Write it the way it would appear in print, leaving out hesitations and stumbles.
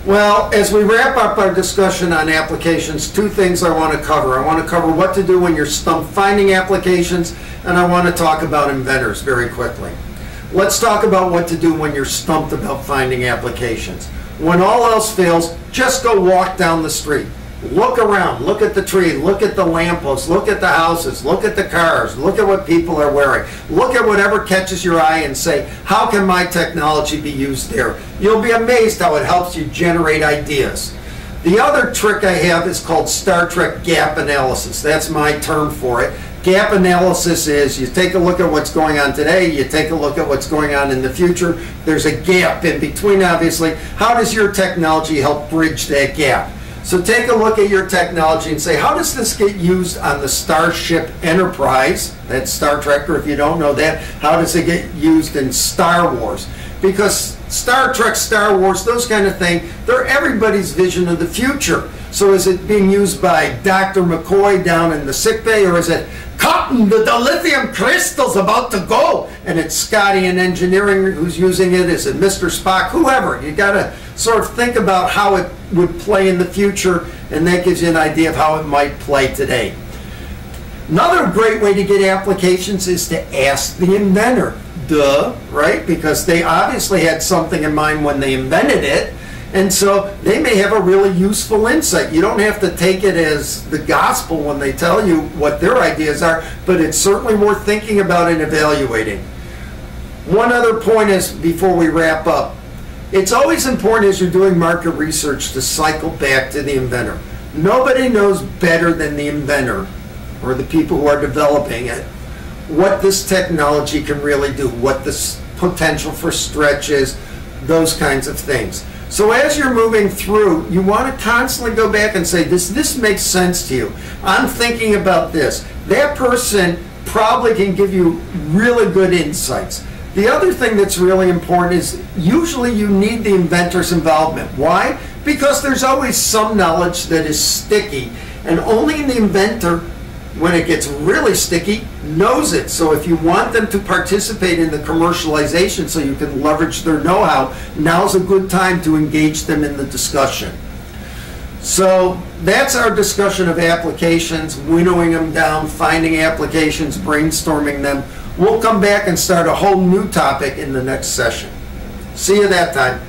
Well, as we wrap up our discussion on applications, two things I want to cover. I want to cover what to do when you're stumped finding applications, and I want to talk about inventors very quickly. Let's talk about what to do when you're stumped about finding applications. When all else fails, just go walk down the street. Look around, look at the tree, look at the lampposts, look at the houses, look at the cars, look at what people are wearing. Look at whatever catches your eye and say, how can my technology be used there? You'll be amazed how it helps you generate ideas. The other trick I have is called Star Trek gap analysis. That's my term for it. Gap analysis is you take a look at what's going on today, you take a look at what's going on in the future. There's a gap in between, obviously. How does your technology help bridge that gap? So take a look at your technology and say, how does this get used on the Starship Enterprise? That's Star Trek, or if you don't know that, how does it get used in Star Wars? Because Star Trek, Star Wars, those kind of things, they're everybody's vision of the future. So is it being used by Dr. McCoy down in the sick bay, or is it, Cotton, the lithium crystal's about to go, and it's Scotty in engineering who's using it? Is it Mr. Spock? Whoever. You got to sort of think about how it would play in the future, and that gives you an idea of how it might play today. Another great way to get applications is to ask the inventor. Duh, right? Because they obviously had something in mind when they invented it, and so they may have a really useful insight. You don't have to take it as the gospel when they tell you what their ideas are, but it's certainly worth thinking about and evaluating. One other point is, before we wrap up, it's always important as you're doing market research to cycle back to the inventor. Nobody knows better than the inventor, or the people who are developing it, what this technology can really do, what the potential for stretch is, those kinds of things. So as you're moving through, you want to constantly go back and say, this makes sense to you. I'm thinking about this. That person probably can give you really good insights. The other thing that's really important is usually you need the inventor's involvement. Why? Because there's always some knowledge that is sticky, and only the inventor, when it gets really sticky, knows it. So if you want them to participate in the commercialization so you can leverage their know-how, now's a good time to engage them in the discussion. So that's our discussion of applications, winnowing them down, finding applications, brainstorming them. We'll come back and start a whole new topic in the next session. See you that time.